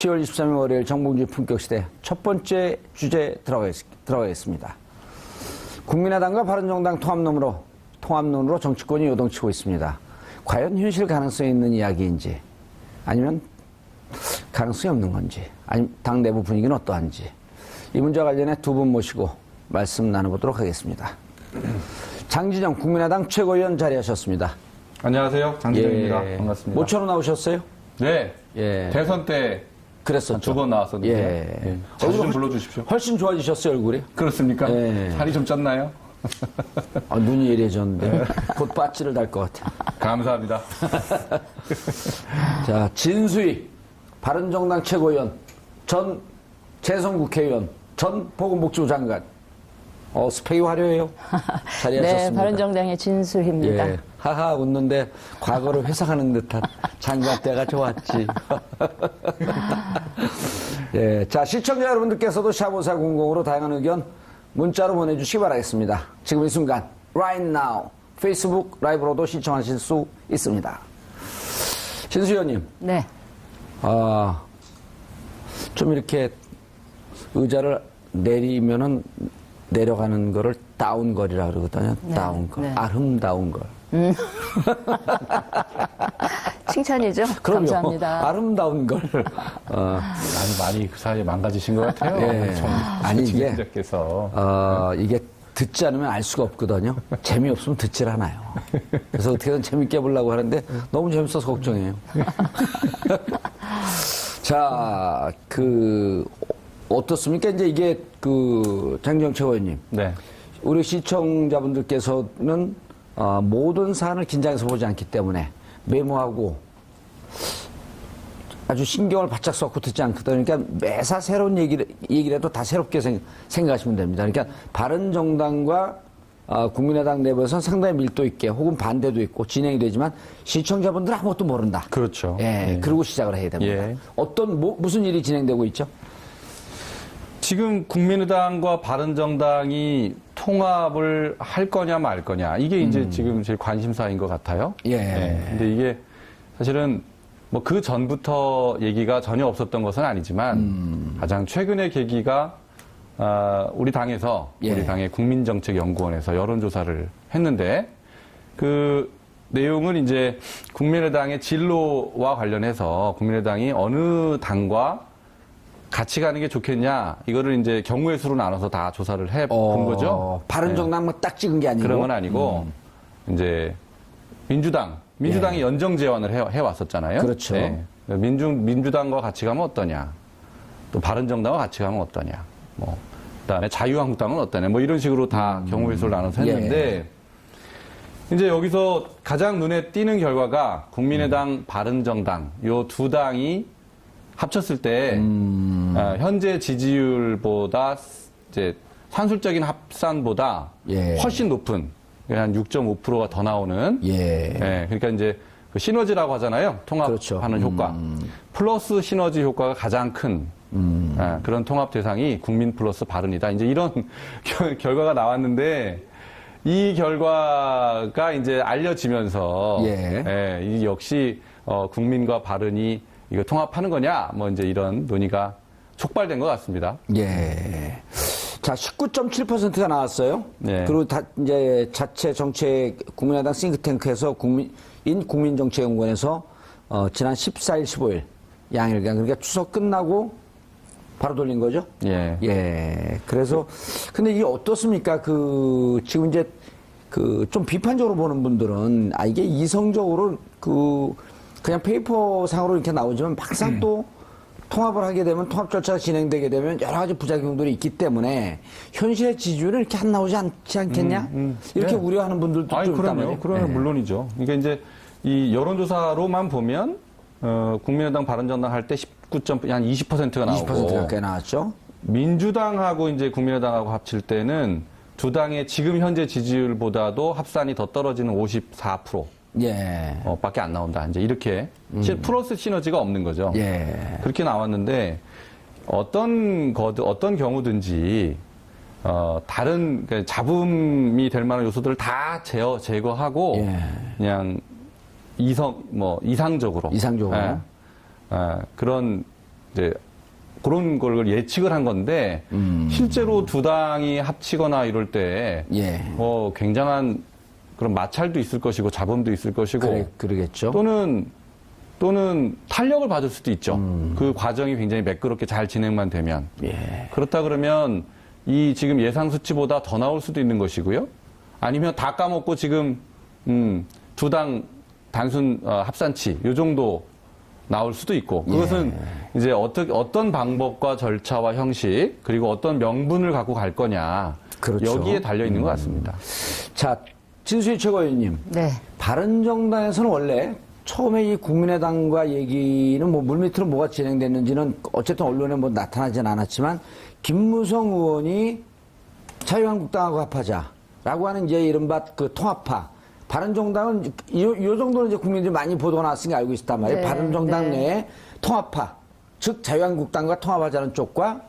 10월 23일 월요일 정봉주의 품격시대 첫 번째 주제 들어가겠습니다. 국민의당과 바른정당 통합론으로 정치권이 요동치고 있습니다. 과연 현실 가능성이 있는 이야기인지 아니면 가능성이 없는 건지 아니면 당 내부 분위기는 어떠한지 이 문제와 관련해 두 분 모시고 말씀 나눠보도록 하겠습니다. 장진영 국민의당 최고위원 자리하셨습니다. 안녕하세요. 장진영입니다. 예. 반갑습니다. 모처럼 나오셨어요? 네. 예. 대선 때 그랬었죠. 두 번 나왔었는데. 예. 예. 자주 좀 불러주십시오. 훨씬 좋아지셨어요, 얼굴이? 그렇습니까? 예. 살이 좀 쪘나요? 아, 눈이 예리해졌는데 곧 빠찌를 달 것 같아요. 감사합니다. 자, 진수희 바른정당 최고위원, 전 재선국회의원, 전 보건복지부 장관. 스펙이 화려해요. 자리하셨습니다. 네, 바른정당의 진수희입니다. 예, 하하 웃는데 과거를 회상하는 듯한 장관 때가 좋았지. 예, 자, 시청자 여러분들께서도 샵5400으로 다양한 의견 문자로 보내주시기 바라겠습니다. 지금 이 순간 right now 페이스북 라이브로도 시청하실 수 있습니다. 진수 의원님. 네. 좀 이렇게 의자를 내리면은 내려가는 거를 다운걸이라 그러거든요. 네, 다운걸. 네. 아름다운 걸. 칭찬이죠? 그럼요. 감사합니다. 아름다운 걸. 많이 그 사이에 망가지신 것 같아요. 예. 아니, 이게, 진행자께서. 이게 듣지 않으면 알 수가 없거든요. 재미없으면 듣질 않아요. 그래서 어떻게든 재밌게 해보려고 하는데 너무 재밌어서 걱정해요. 자, 어떻습니까? 이제 이게 장진영 최고위원님. 네. 우리 시청자분들께서는 모든 사안을 긴장해서 보지 않기 때문에 메모하고 아주 신경을 바짝 쏟고 듣지 않거든요. 그러니까 매사 새로운 얘기를 해도 다 새롭게 생각하시면 됩니다. 그러니까 바른정당과 국민의당 내부에서는 상당히 밀도 있게 혹은 반대도 있고 진행이 되지만 시청자분들은 아무것도 모른다. 그렇죠. 예, 예. 그러고 시작을 해야 됩니다. 예. 무슨 일이 진행되고 있죠? 지금 국민의당과 바른정당이 통합을 할 거냐 말 거냐. 이게 이제 지금 제일 관심사인 것 같아요. 예. 근데 이게 사실은 뭐 그 전부터 얘기가 전혀 없었던 것은 아니지만 가장 최근의 계기가 우리 당에서 예. 우리 당의 국민정책연구원에서 여론조사를 했는데 그 내용을 이제 국민의당의 진로와 관련해서 국민의당이 어느 당과 같이 가는 게 좋겠냐 이거를 이제 경우의 수로 나눠서 다 조사를 해본 거죠. 바른정당만 딱 찍은 게 아니고 그런 건 아니고 이제 민주당이 연정 제안을 해왔었잖아요. 그렇죠. 민주당과 같이 가면 어떠냐, 또 바른정당과 같이 가면 어떠냐, 뭐 그다음에 자유한국당은 어떠냐, 뭐 이런 식으로 다 경우의 수를 나눠서 했는데 이제 여기서 가장 눈에 띄는 결과가 국민의당, 바른정당 요 두 당이 합쳤을 때 현재 지지율보다 이제 산술적인 합산보다 훨씬 높은 한 6.5%가 더 나오는 그러니까 이제 그 시너지라고 하잖아요. 통합하는 그렇죠. 효과 플러스 시너지 효과가 가장 큰 그런 통합 대상이 국민 플러스 바른이다. 이제 이런 결과가 나왔는데 이 결과가 이제 알려지면서 이 역시 국민과 바른이 이거 통합하는 거냐, 뭐 이제 이런 논의가 촉발된 것 같습니다. 예. 자, 19.7%가 나왔어요. 네. 그리고 이제 자체 정책 국민의당 싱크탱크에서 국민정책연구원에서 지난 14일, 15일 양일간 그러니까 추석 끝나고 바로 돌린 거죠. 예. 그래서 근데 이게 어떻습니까? 지금 이제 좀 비판적으로 보는 분들은 이게 이성적으로 그냥 페이퍼상으로 이렇게 나오지만 막상 또 통합을 하게 되면 통합 절차가 진행되게 되면 여러 가지 부작용들이 있기 때문에 현실의 지지율은 이렇게 안 나오지 않지 않겠냐? 이렇게 우려하는 분들도 좀 있단 말이에요. 그러면 물론이죠. 그러니까 이제 이 여론조사로만 보면 국민의당, 바른정당 할 때 19한 20%가 나오고 20%가 꽤 나왔죠. 민주당하고 이제 국민의당하고 합칠 때는 두 당의 지금 현재 지지율보다도 합산이 더 떨어지는 54%. 밖에 안 나온다. 이제 이렇게 플러스 시너지가 없는 거죠. 그렇게 나왔는데 어떤 경우든지 다른 그러니까 잡음이 될 만한 요소들을 다 제거하고 그냥 이상적으로 그런 이제 그런 걸 예측을 한 건데 실제로 두 당이 합치거나 이럴 때 예. 굉장한 그런 마찰도 있을 것이고 잡음도 있을 것이고 그러겠죠. 또는 탄력을 받을 수도 있죠. 그 과정이 굉장히 매끄럽게 잘 진행만 되면. 예. 그렇다 그러면 이 지금 예상 수치보다 더 나올 수도 있는 것이고요. 아니면 다 까먹고 지금 두 당 단순 합산치 요 정도 나올 수도 있고 그것은 이제 어떤 방법과 절차와 형식 그리고 어떤 명분을 갖고 갈 거냐 그렇죠. 여기에 달려 있는 것 같습니다. 자, 진수희 최고위원님. 네. 바른정당에서는 원래 처음에 이 국민의당과 얘기는 뭐 물밑으로 뭐가 진행됐는지는 어쨌든 언론에 뭐 나타나진 않았지만 김무성 의원이 자유한국당하고 합하자라고 하는 이제 이른바 그 통합파. 바른정당은 요 정도는 이제 국민들이 많이 보도가 나왔으니까 알고 있단 말이에요. 네, 바른정당 네. 내에 통합파, 즉 자유한국당과 통합하자는 쪽과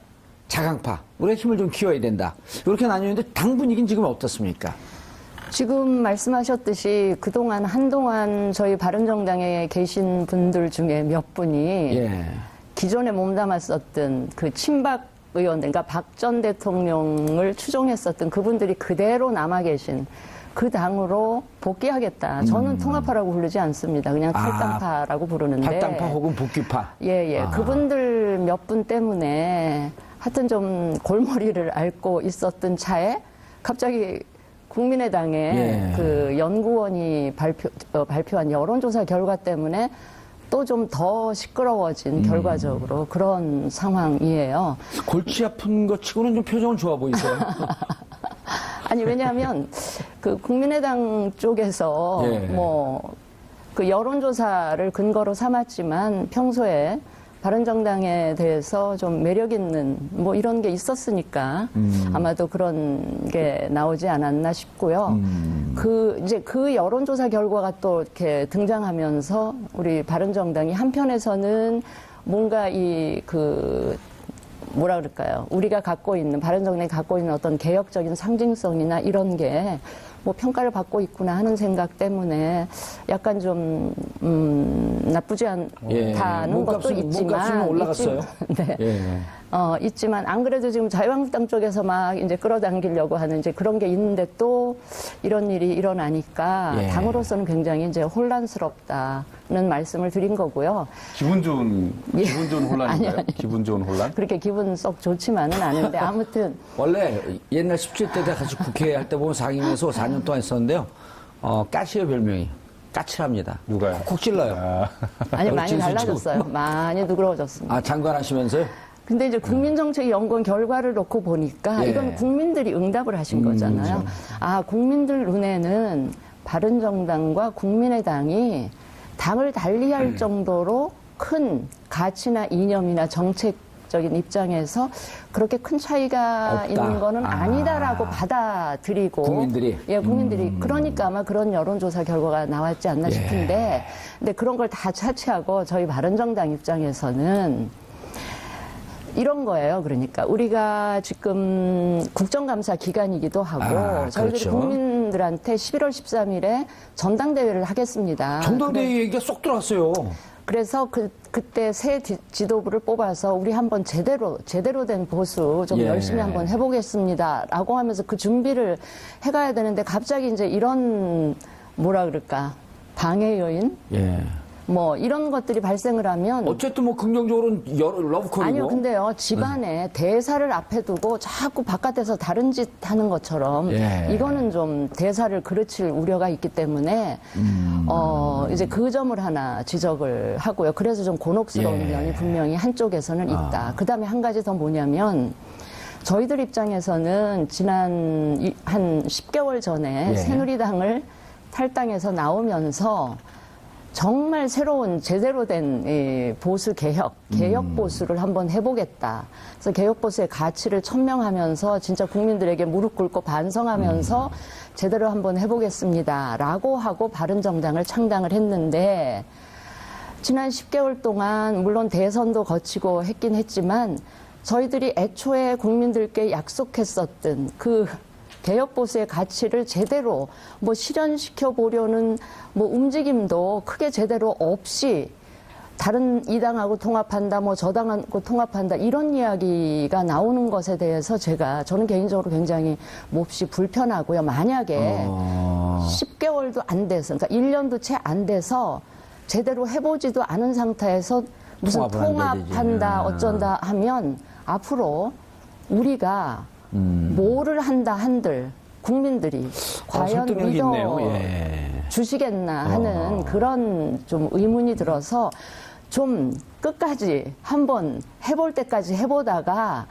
자강파, 우리가 힘을 좀 키워야 된다. 이렇게 나뉘는데 당 분위기는 지금 어떻습니까? 지금 말씀하셨듯이 그동안 한동안 저희 바른정당에 계신 분들 중에 몇 분이 예. 기존에 몸담았었던 그 친박 의원들, 그러니까 박 전 대통령을 추종했었던 그분들이 그대로 남아 계신 그 당으로 복귀하겠다. 저는 통합파라고 부르지 않습니다. 그냥 탈당파라고 부르는데. 탈당파 혹은 복귀파. 예. 그분들 몇 분 때문에 하여튼 좀 골머리를 앓고 있었던 차에 갑자기 국민의당의 예. 그 연구원이 발표한 여론조사 결과 때문에 또 좀 더 시끄러워진 결과적으로 그런 상황이에요. 골치 아픈 것 치고는 좀 표정은 좋아 보이세요. 아니, 왜냐하면 그 국민의당 쪽에서 예. 뭐 그 여론조사를 근거로 삼았지만 평소에 바른정당에 대해서 좀 매력 있는 뭐 이런 게 있었으니까 아마도 그런 게 나오지 않았나 싶고요. 이제 그 여론조사 결과가 또 이렇게 등장하면서 우리 바른정당이 한편에서는 뭔가 뭐라 그럴까요? 우리가 갖고 있는, 바른정당이 갖고 있는 어떤 개혁적인 상징성이나 이런 게 뭐 평가를 받고 있구나 하는 생각 때문에 약간 좀, 나쁘지 않다는 것도 있지만. 몸값은 올라갔어요. 네. 예. 있지만 안 그래도 지금 자유한국당 쪽에서 막 이제 끌어당기려고 하는 이제 그런 게 있는데 또 이런 일이 일어나니까 예. 당으로서는 굉장히 이제 혼란스럽다는 말씀을 드린 거고요. 기분 좋은 혼란인가요? 아니. 기분 좋은 혼란? 그렇게 기분 썩 좋지만은 않은데 아무튼 원래 옛날 17대 때 같이 국회 할 때 보면 상임위에서 4년 동안 있었는데요. 까치의 별명이 까칠합니다. 누가요? 콕 찔러요. 아니 많이 진수 달라졌어요. 많이 누그러졌습니다. 장관 하시면서요? 근데 이제 국민정책연구원 결과를 놓고 보니까 예. 이건 국민들이 응답을 하신 거잖아요. 국민들 눈에는 바른정당과 국민의당이 당을 달리할 정도로 큰 가치나 이념이나 정책적인 입장에서 그렇게 큰 차이가 없다. 있는 거는 아니다라고 받아들이고 국민들이? 국민들이 그러니까 아마 그런 여론조사 결과가 나왔지 않나 싶은데 근데 그런 걸 다 차치하고 저희 바른정당 입장에서는 이런 거예요. 그러니까 우리가 지금 국정감사 기간이기도 하고 저희들이 그렇죠. 국민들한테 11월 13일에 전당대회를 하겠습니다. 전당대회 얘기가 쏙 들어왔어요. 그래서 그때 새 지도부를 뽑아서 우리 한번 제대로 된 보수 좀 예. 열심히 한번 해보겠습니다라고 하면서 그 준비를 해가야 되는데 갑자기 이제 이런 뭐라 그럴까 방해 요인 예. 뭐 이런 것들이 발생을 하면 어쨌든 뭐 긍정적으로는 러브콜이고. 아니요, 근데요, 집안에 대사를 앞에 두고 자꾸 바깥에서 다른 짓 하는 것처럼 예. 이거는 좀 대사를 그르칠 우려가 있기 때문에 이제 그 점을 하나 지적을 하고요. 그래서 좀 곤혹스러운 예. 면이 분명히 한쪽에서는 있다. 그 다음에 한 가지 더 뭐냐면 저희들 입장에서는 지난 한 10개월 전에 예. 새누리당을 탈당해서 나오면서 정말 새로운 제대로 된 보수 개혁 보수를 한번 해보겠다. 그래서 개혁 보수의 가치를 천명하면서 진짜 국민들에게 무릎 꿇고 반성하면서 제대로 한번 해보겠습니다라고 하고 바른정당을 창당을 했는데 지난 10개월 동안 물론 대선도 거치고 했긴 했지만 저희들이 애초에 국민들께 약속했었던 그 개혁 보수의 가치를 제대로 뭐 실현시켜 보려는 뭐 움직임도 크게 제대로 없이 다른 이 당하고 통합한다, 뭐 저 당하고 통합한다 이런 이야기가 나오는 것에 대해서 저는 개인적으로 굉장히 몹시 불편하고요. 만약에 10개월도 안 돼서, 그러니까 1년도 채 안 돼서 제대로 해보지도 않은 상태에서 무슨 통합한다, 어쩐다 하면 앞으로 우리가 뭐를 한다 한들 국민들이 과연 믿어 주시겠나 하는 그런 좀 의문이 들어서 좀 끝까지 한번 해볼 때까지 해보다가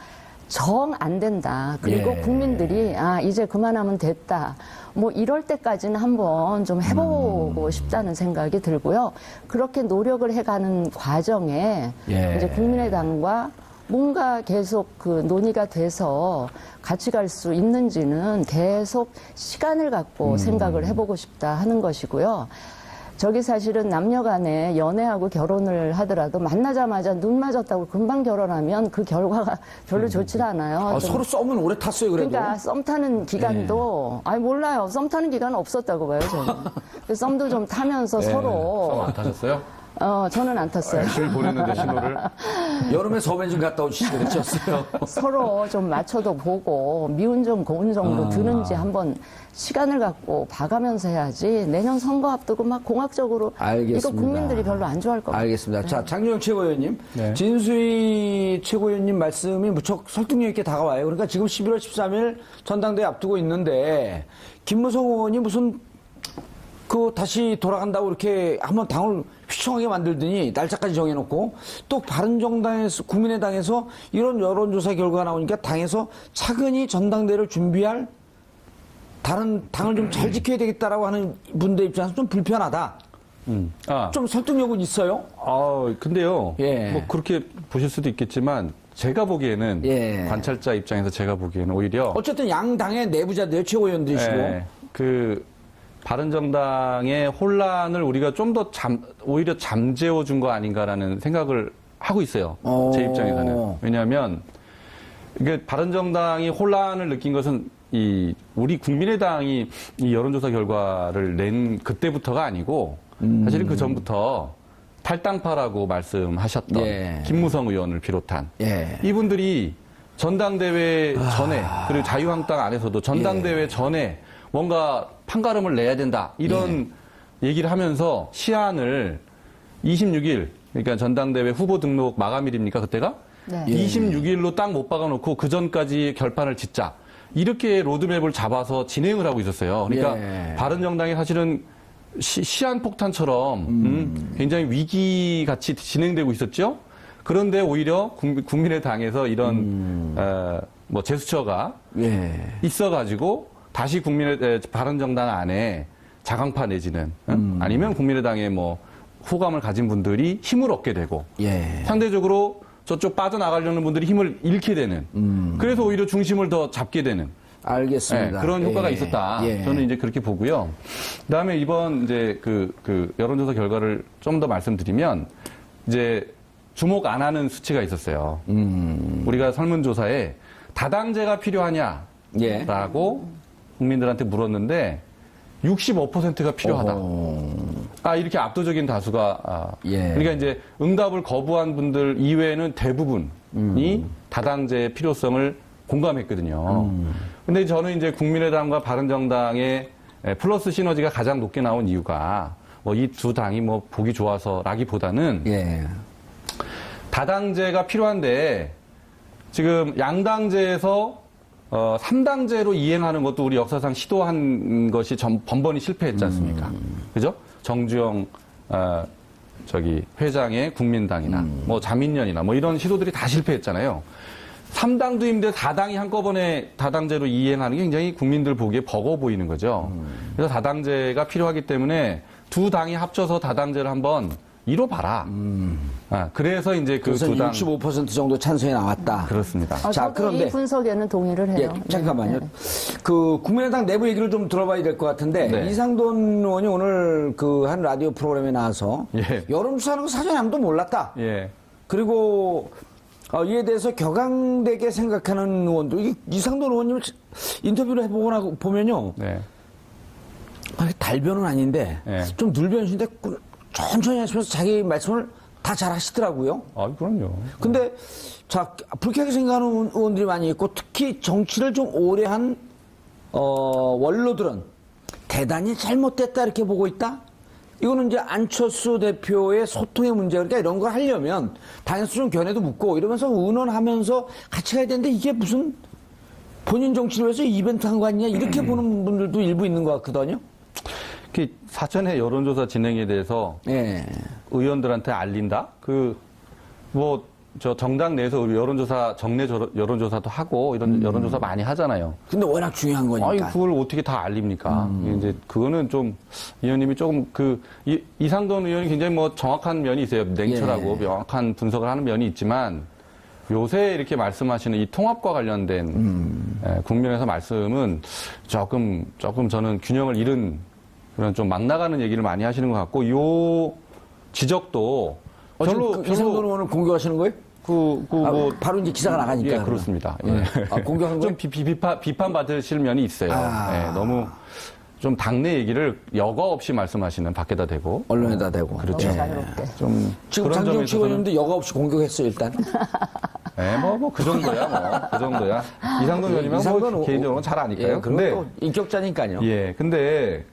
정 안 된다. 그리고 국민들이 이제 그만하면 됐다. 뭐 이럴 때까지는 한번 좀 해보고 싶다는 생각이 들고요. 그렇게 노력을 해가는 과정에 이제 국민의당과 뭔가 계속 그 논의가 돼서 같이 갈 수 있는지는 계속 시간을 갖고 생각을 해보고 싶다 하는 것이고요. 저기 사실은 남녀 간에 연애하고 결혼을 하더라도 만나자마자 눈 맞았다고 금방 결혼하면 그 결과가 별로 좋지 않아요. 서로 썸은 오래 탔어요, 그래도. 그러니까 썸 타는 기간도 몰라요. 썸 타는 기간은 없었다고 봐요, 저는. 썸도 좀 타면서 서로. 썸 안 타셨어요? 저는 안 탔어요. 실 보냈는데 신호를. 여름에 서면 좀 갔다 오시지 그랬었어요. 서로 좀 맞춰도 보고 미운 점 고운 정도 드는지 한번 시간을 갖고 봐가면서 해야지. 내년 선거 앞두고 막 공학적으로 알겠습니다. 이거 국민들이 별로 안 좋아할 것 같아요. 알겠습니다. 자, 장유영 최고위원님. 네. 진수희 최고위원님 말씀이 무척 설득력 있게 다가와요. 그러니까 지금 11월 13일 전당대회 앞두고 있는데 김무성 의원이 무슨 다시 돌아간다고 이렇게 한번 당을 휘청하게 만들더니 날짜까지 정해놓고 또 바른정당에서 국민의당에서 이런 여론조사 결과가 나오니까 당에서 차근히 전당대회를 준비할 다른 당을 좀 잘 지켜야 되겠다라고 하는 분들 입장에서 좀 불편하다. 좀 설득력은 있어요. 근데요. 예. 뭐 그렇게 보실 수도 있겠지만 제가 보기에는 관찰자 입장에서 제가 보기에는 오히려 어쨌든 양 당의 내부자들 최고위원들이시고 바른정당의 혼란을 우리가 좀 더 오히려 잠재워 준 거 아닌가라는 생각을 하고 있어요. 제 입장에서는. 왜냐하면 이게 바른정당이 혼란을 느낀 것은 우리 국민의당이 이 여론조사 결과를 낸 그때부터가 아니고 사실은 그 전부터 탈당파라고 말씀하셨던 김무성 의원을 비롯한 이분들이 전당대회 전에 그리고 자유한국당 안에서도 전당대회 전에 뭔가 판가름을 내야 된다 이런 얘기를 하면서 시한을 26일 그러니까 전당대회 후보 등록 마감일입니까 그때가? 26일로 딱 못 박아놓고 그 전까지 결판을 짓자 이렇게 로드맵을 잡아서 진행을 하고 있었어요. 그러니까 바른정당이 사실은 시한폭탄처럼 굉장히 위기같이 진행되고 있었죠. 그런데 오히려 국민의당에서 이런 제스처가 있어가지고 다시 바른정당 안에 자강파 내지는 아니면 국민의당에 호감을 가진 분들이 힘을 얻게 되고 상대적으로 저쪽 빠져나가려는 분들이 힘을 잃게 되는 그래서 오히려 중심을 더 잡게 되는 알겠습니다. 그런 효과가 있었다. 저는 이제 그렇게 보고요. 그다음에 이번 이제 그 여론조사 결과를 좀 더 말씀드리면 이제 주목 안 하는 수치가 있었어요. 우리가 설문조사에 다당제가 필요하냐라고 국민들한테 물었는데 65%가 필요하다. 이렇게 압도적인 다수가 그러니까 이제 응답을 거부한 분들 이외에는 대부분이 다당제의 필요성을 공감했거든요. 근데 저는 이제 국민의당과 바른정당의 플러스 시너지가 가장 높게 나온 이유가 이 두 당이 보기 좋아서라기보다는 다당제가 필요한데 지금 양당제에서 3당제로 이행하는 것도 우리 역사상 시도한 것이 번번이 실패했지 않습니까? 그죠? 정주영 회장의 국민당이나 자민련이나 이런 시도들이 다 실패했잖아요. 3당도 힘든데 4당이 한꺼번에 다당제로 이행하는 게 굉장히 국민들 보기에 버거워 보이는 거죠. 그래서 다당제가 필요하기 때문에 두 당이 합쳐서 다당제를 한번 이뤄봐라. 그래서 이제 그 두 당 65% 정도 찬성이 나왔다. 그렇습니다. 자, 그런데 이 분석에는 동의를 해요. 잠깐만요. 그 국민의당 내부 얘기를 좀 들어봐야 될 것 같은데 이상돈 의원이 오늘 한 라디오 프로그램에 나와서 여론조사하는 거 사전에 아무도 몰랐다. 그리고 이에 대해서 격앙되게 생각하는 의원도 이상돈 의원님 인터뷰를 해보고 보면요. 달변은 아닌데 좀 늘변신데 천천히 하시면서 자기 말씀을 다 잘 하시더라고요. 아, 그럼요. 근데 자, 불쾌하게 생각하는 의원들이 많이 있고 특히 정치를 좀 오래 한 원로들은 대단히 잘못됐다 이렇게 보고 있다. 이거는 이제 안철수 대표의 소통의 문제. 그러니까 이런 걸 하려면 당에서 좀 견해도 묻고 이러면서 의논하면서 같이 가야 되는데 이게 무슨 본인 정치를 위해서 이벤트 한 거 아니냐 이렇게 보는 분들도 일부 있는 것 같거든요. 사전에 여론조사 진행에 대해서 예. 의원들한테 알린다? 정당 내에서 우리 여론조사, 정례 여론조사도 하고 이런 여론조사 많이 하잖아요. 근데 워낙 중요한 거니까. 아니, 그걸 어떻게 다 알립니까? 이제 그거는 좀 의원님이 조금 이상돈 의원이 굉장히 정확한 면이 있어요. 냉철하고 명확한 분석을 하는 면이 있지만 요새 이렇게 말씀하시는 이 통합과 관련된 국면에서 말씀은 조금 저는 균형을 잃은 그런 좀 막 나가는 얘기를 많이 하시는 것 같고 요 지적도 별로 이상돈 의원을 공격하시는 거예요? 바로 이제 기사가 나가니까. 예, 그렇습니다. 예. 공격한 좀 비판 받으실 면이 있어요. 예, 너무 좀 당내 얘기를 여과 없이 말씀하시는 밖에다 대고 언론에다 대고. 그렇죠. 너무 자유롭게. 좀 지금 그런 장지영 점에서는 최고위원님도 여과 없이 공격했어요 일단. 예, 그 정도야, 그 정도야. 이상돈 의원님은 개인적으로 잘 아니까요. 예, 근데 인격자니까요. 예, 근데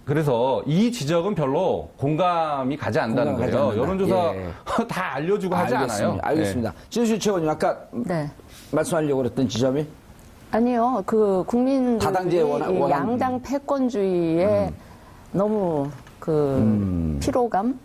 그래서 이 지적은 별로 공감이 가지 않는다는 공감이 거예요. 가지 않는다. 여론조사 예. 다 알려주고 하지 않아요. 알겠습니다. 진수 최고위원 아까 네. 말씀하려고 그랬던 지점이 아니요, 국민들이 다당제에 이 양당 패권주의에 너무 피로감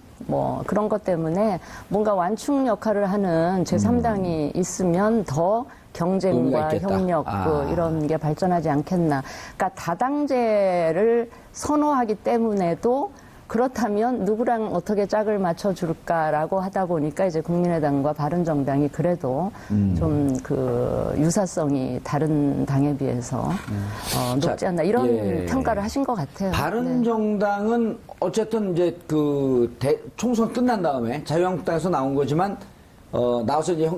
그런 것 때문에 뭔가 완충 역할을 하는 제3당이 있으면 더 경쟁과 협력 이런 게 발전하지 않겠나. 그러니까 다당제를 선호하기 때문에도 그렇다면 누구랑 어떻게 짝을 맞춰줄까라고 하다 보니까 이제 국민의당과 바른정당이 그래도 좀 유사성이 다른 당에 비해서 높지 않나 이런 평가를 하신 것 같아요. 바른정당은 어쨌든 이제 총선 끝난 다음에 자유한국당에서 나온 거지만 나와서 이제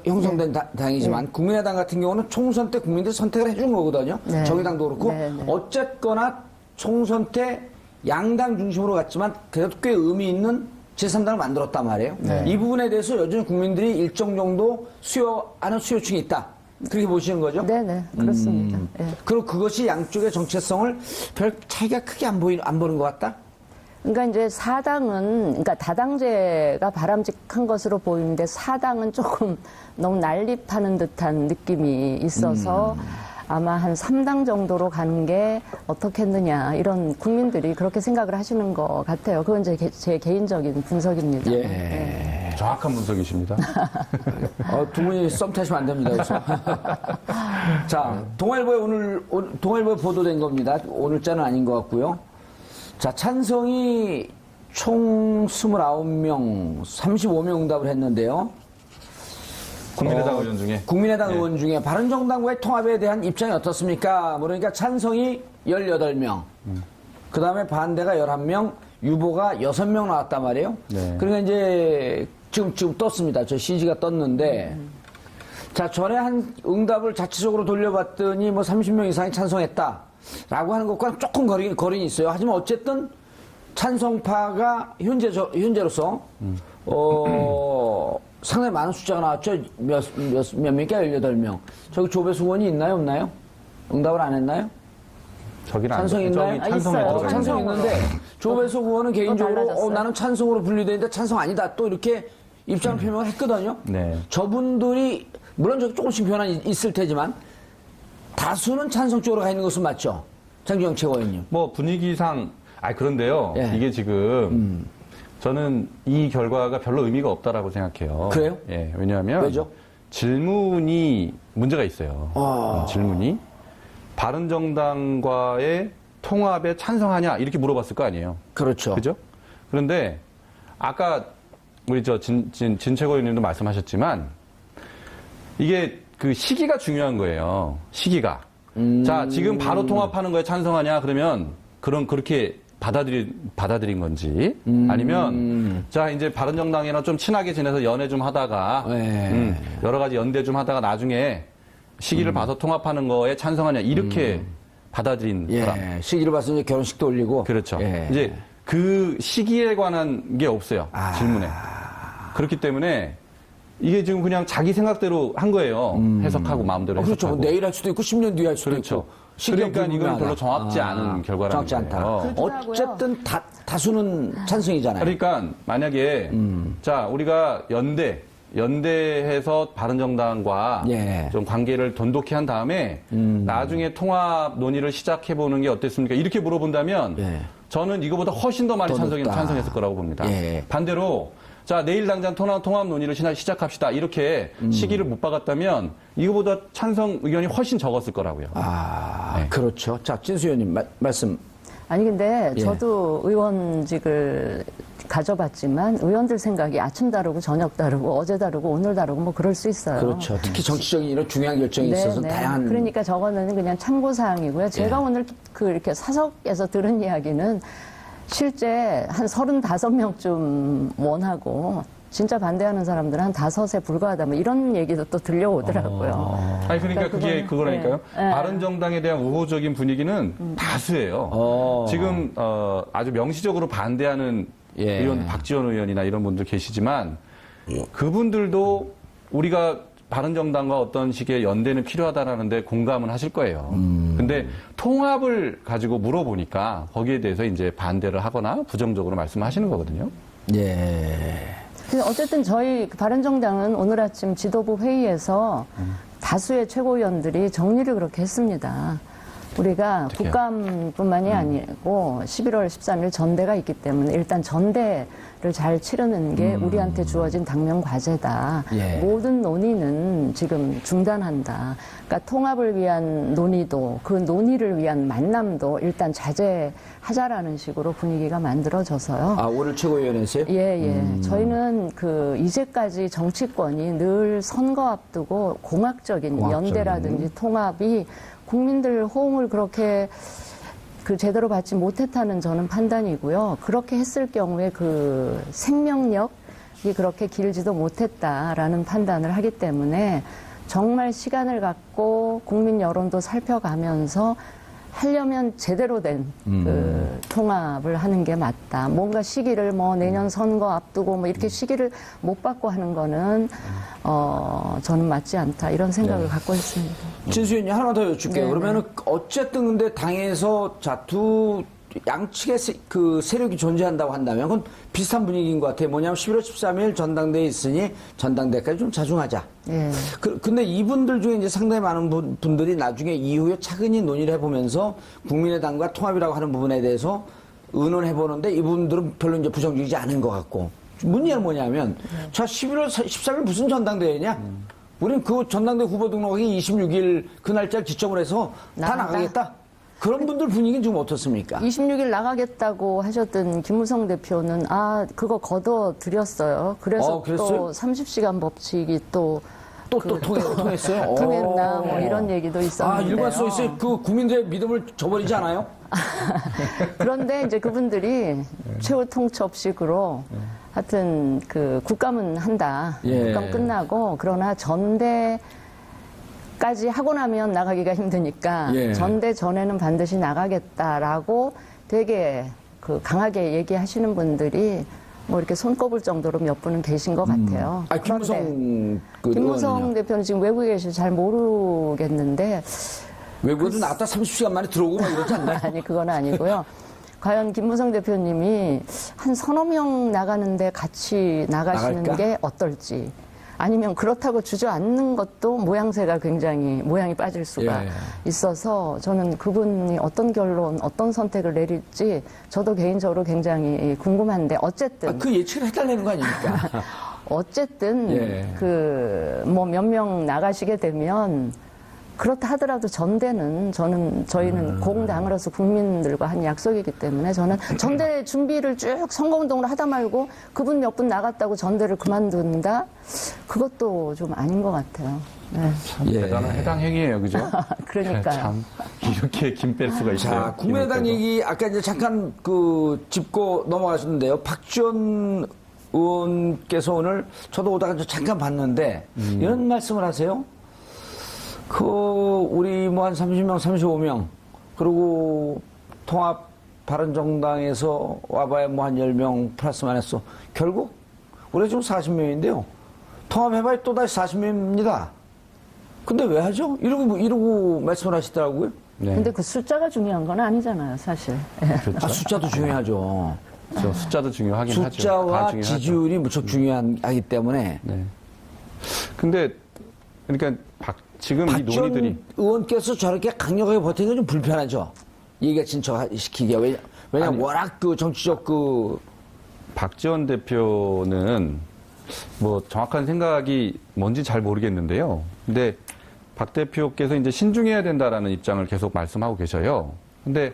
형성된 당이지만 국민의당 같은 경우는 총선 때 국민들이 선택을 해준 거거든요. 네. 정의당도 그렇고 어쨌거나 총선 때 양당 중심으로 갔지만 그래도 꽤 의미 있는 제3당을 만들었단 말이에요. 이 부분에 대해서 여전히 국민들이 일정 정도 수요하는 수요층이 있다. 그렇게 보시는 거죠? 네네, 그렇습니다. 예. 그리고 그것이 양쪽의 정체성을 별 차이가 크게 안 보는 것 같다? 그러니까 이제 그러니까 다당제가 바람직한 것으로 보이는데 사당은 조금 너무 난립하는 듯한 느낌이 있어서 아마 한 3당 정도로 가는 게 어떻겠느냐 이런 국민들이 그렇게 생각을 하시는 것 같아요. 그건 제 개인적인 분석입니다. 예. 정확한 분석이십니다. 두 분이 썸 타시면 안 됩니다. 그래서. 자, 동아일보에 보도된 겁니다. 오늘자는 아닌 것 같고요. 자, 찬성이 총 29명, 35명 응답을 했는데요. 국민의당 의원 중에. 국민의당 의원 중에 바른정당과의 통합에 대한 입장이 어떻습니까? 그러니까 찬성이 18명, 그 다음에 반대가 11명, 유보가 6명 나왔단 말이에요. 네. 그러니까 이제 지금 떴습니다. 저 CG가 떴는데, 자, 전에 한 응답을 자체적으로 돌려봤더니 30명 이상이 찬성했다. 라고 하는 것과는 조금 거리는 있어요. 하지만 어쨌든 찬성파가 현재로서, 상당히 많은 숫자가 나왔죠. 몇 명이니까 18명. 저기 조배수 의원이 있나요? 없나요? 응답을 안 했나요? 저기는 찬성 있나요? 찬성에 있어요. 들어가 찬성 있는데. 있는데 조배수 의원은 개인적으로 달라졌어요. 나는 찬성으로 분류되는데 찬성 아니다. 또 이렇게 입장 표명을 했거든요. 네. 저분들이 물론 저기 조금씩 변화는 있을 테지만 다수는 찬성 쪽으로 가 있는 것은 맞죠? 장기영 최고위원님. 분위기상 그런데요. 예. 이게 지금 저는 이 결과가 별로 의미가 없다라고 생각해요. 그래요? 예. 왜냐하면 왜죠? 질문이 문제가 있어요. 질문이 바른정당과의 통합에 찬성하냐 이렇게 물어봤을 거 아니에요. 그렇죠. 그죠? 그런데 아까 우리 진 최고위원님도 말씀하셨지만 이게 시기가 중요한 거예요. 시기가. 자, 지금 바로 통합하는 거에 찬성하냐 그러면 그렇게 받아들인 건지 아니면 자 이제 바른정당이랑 좀 친하게 지내서 연애 좀 하다가 여러 가지 연대 좀 하다가 나중에 시기를 봐서 통합하는 거에 찬성하냐 이렇게 받아들인 사람. 시기를 봐서 이제 결혼식도 올리고. 그렇죠. 예. 이제 그 시기에 관한 게 없어요. 질문에. 그렇기 때문에 이게 지금 그냥 자기 생각대로 한 거예요. 해석하고 마음대로 그렇죠. 해석하고. 내일 할 수도 있고 10년 뒤에 할 수도 그렇죠. 있고. 시기가 그러니까 이건 별로 정확지 않은 결과라는 정확지 않다. 거예요. 어쨌든 다수는 찬성이잖아요. 그러니까 만약에 자 우리가 연대해서 바른정당과 예. 좀 관계를 돈독히 한 다음에 나중에 통합 논의를 시작해 보는 게 어땠습니까? 이렇게 물어본다면 예. 저는 이거보다 훨씬 더 많이 더 높다. 찬성했을 거라고 봅니다. 예. 반대로 자 내일 당장 통합 논의를 시작합시다 이렇게 시기를 못 박았다면 이거보다 찬성 의견이 훨씬 적었을 거라고요. 네. 그렇죠. 자, 진수 의원님 말씀. 아니 근데 예. 저도 의원직을 가져봤지만 의원들 생각이 아침 다르고 저녁 다르고 어제 다르고 오늘 다르고 뭐 그럴 수 있어요. 그렇죠. 특히 정치적인 이런 중요한 결정이 있어서 다양한. 그러니까 저거는 그냥 참고 사항이고요. 제가 오늘 이렇게 사석에서 들은 이야기는 실제 한 35명쯤 원하고 진짜 반대하는 사람들은 한 5에 불과하다 뭐 이런 얘기도 또 들려오더라고요. 아니 그러니까 그게 그거라니까요. 바른정당에 대한 우호적인 분위기는 다수예요. 지금 아주 명시적으로 반대하는 의원 박지원 의원이나 이런 분들 계시지만 그분들도 우리가 바른정당과 어떤 식의 연대는 필요하다라는데 공감은 하실 거예요. 근데 통합을 가지고 물어보니까 거기에 대해서 이제 반대를 하거나 부정적으로 말씀하시는 거거든요. 예. 근데 어쨌든 저희 바른정당은 오늘 아침 지도부 회의에서 다수의 최고위원들이 정리를 그렇게 했습니다. 우리가 어떡해요? 국감뿐만이 아니고 11월 13일 전대가 있기 때문에 일단 전대를 잘 치르는 게 우리한테 주어진 당면 과제다. 예. 모든 논의는 지금 중단한다. 그러니까 통합을 위한 논의도 그 논의를 위한 만남도 일단 자제하자라는 식으로 분위기가 만들어져서요. 오늘 최고위원회에서요? 예. 저희는 이제까지 정치권이 늘 선거 앞두고 공학적인 연대라든지 통합이 국민들 호응을 그렇게 제대로 받지 못했다는 저는 판단이고요. 그렇게 했을 경우에 그 생명력이 그렇게 길지도 못했다라는 판단을 하기 때문에 정말 시간을 갖고 국민 여론도 살펴가면서 하려면 제대로 된 통합을 하는 게 맞다. 뭔가 시기를 내년 선거 앞두고 이렇게 시기를 못 받고 하는 거는 저는 맞지 않다. 이런 생각을 갖고 있습니다. 진수 의원님 하나만 더 여쭐게요. 그러면은 어쨌든 근데 당에서 두 양측의 세력이 존재한다고 한다면 그건 비슷한 분위기인 것 같아요. 뭐냐면 11월 13일 전당대회 있으니 전당대회까지 좀 자중하자. 예. 근데 이분들 중에 이제 상당히 많은 분들이 나중에 이후에 차근히 논의를 해보면서 국민의당과 통합이라고 하는 부분에 대해서 의논해보는데 이분들은 별로 이제 부정적이지 않은 것 같고. 문제는 뭐냐면, 자, 11월 13일 무슨 전당대회냐? 우린 그 전당대회 후보 등록하기 26일 그 날짜를 기점으로 해서 다 나가겠다? 그런 분들 분위기는 좀 어떻습니까? 26일 나가겠다고 하셨던 김무성 대표는 그거 거둬드렸어요. 그래서 또 30시간 법칙이 통했어요? 통했나 이런 얘기도 있었는데요. 일관성 그 국민들의 믿음을 저버리지 않아요? 그런데 이제 그분들이 최후 통첩식으로 하여튼 국감은 한다. 국감 끝나고 그러나 전대까지 하고 나면 나가기가 힘드니까 전대 전에는 반드시 나가겠다라고 되게 강하게 얘기하시는 분들이 이렇게 손꼽을 정도로 몇 분은 계신 것 같아요. 김무성 대표는 지금 외국에 계셔서 잘 모르겠는데 외국에도 나갔다 30시간 만에 들어오고 이러지 않나요? 아니 그건 아니고요. 과연 김무성 대표님이 한 서너 명 나가는데 같이 나가시는 게 어떨지 아니면 그렇다고 주저앉는 것도 모양새가 굉장히 모양이 빠질 수가 있어서 저는 그분이 어떤 결론, 어떤 선택을 내릴지 저도 개인적으로 굉장히 궁금한데 어쨌든 그 예측을 해달라는 거 아닙니까? 어쨌든 몇 명 나가시게 되면 그렇다 하더라도 전대는 저희는 공당으로서 국민들과 한 약속이기 때문에 저는 전대 준비를 쭉 선거운동을 하다 말고 그분 몇 분 나갔다고 전대를 그만둔다? 그것도 좀 아닌 것 같아요. 네. 참 대단한 해당 행위예요, 그죠? 그러니까요. 참 이렇게 김 뺄 수가 있어요. 자, 국민의당 얘기 아까 이제 잠깐 짚고 넘어가셨는데요. 박지원 의원께서 오늘 저도 오다가 잠깐 봤는데 이런 말씀을 하세요. 우리 한 30명, 35명, 그리고 통합 바른정당에서 와봐야 뭐 한 10명 플러스 마이너스. 결국 우리가 지금 40명인데요. 통합해봐야 또다시 40명입니다. 근데 왜 하죠? 이러고 말씀을 하시더라고요. 네. 근데 그 숫자가 중요한 건 아니잖아요, 사실. 그렇죠. 아, 숫자도 중요하죠. 저 숫자도 중요하긴 하죠. 다 숫자와 중요하죠. 지지율이 무척 중요하기 때문에 네. 근데 그러니까 지금 이 박지원 논의들이 의원께서 저렇게 강력하게 버티는 게 좀 불편하죠. 얘기가 진척시키기가. 왜냐면 아니, 워낙 그 정치적 박지원 대표는 뭐 정확한 생각이 뭔지 잘 모르겠는데요. 근데 박 대표께서 이제 신중해야 된다라는 입장을 계속 말씀하고 계셔요. 근데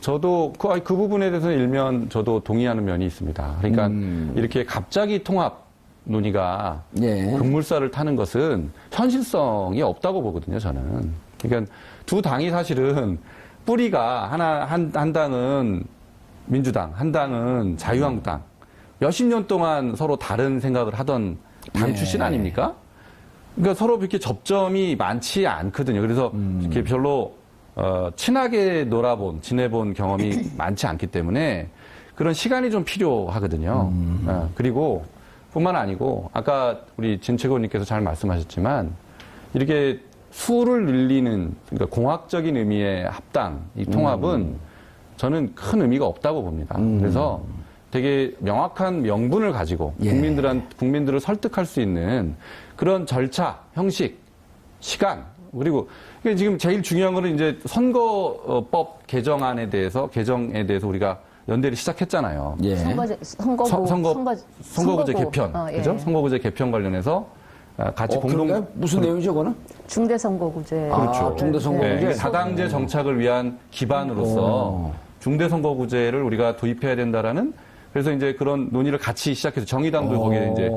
저도 그 부분에 대해서는 일면 저도 동의하는 면이 있습니다. 그러니까 이렇게 갑자기 통합 논의가 예. 급물살을 타는 것은 현실성이 없다고 보거든요, 저는. 그러니까 두 당이 사실은 뿌리가 한 당은 민주당, 한 당은 자유한국당. 몇십 년 동안 서로 다른 생각을 하던 당 예. 출신 아닙니까? 그러니까 서로 그렇게 접점이 많지 않거든요. 그래서 이렇게 별로 친하게 지내본 경험이 많지 않기 때문에 그런 시간이 좀 필요하거든요. 그리고 뿐만 아니고 아까 우리 진채고님께서 잘 말씀하셨지만 이렇게 수를 늘리는 그러니까 공학적인 의미의 합당, 이 통합은 저는 큰 의미가 없다고 봅니다. 그래서 되게 명확한 명분을 가지고 예. 국민들을 설득할 수 있는 그런 절차, 형식, 시간, 그리고 지금 제일 중요한 거는 이제 선거법 개정에 대해서 우리가 연대를 시작했잖아요. 예. 선거구제 개편, 예. 그죠? 선거구제 개편 관련해서 같이 그런가요? 무슨 내용이죠, 그거는? 중대선거구제. 그렇죠. 중대선거구제. 네, 다당제 정착을 위한 기반으로서 중대선거구제를 우리가 도입해야 된다라는 그래서 이제 그런 논의를 같이 시작해서 정의당도 거기에 이제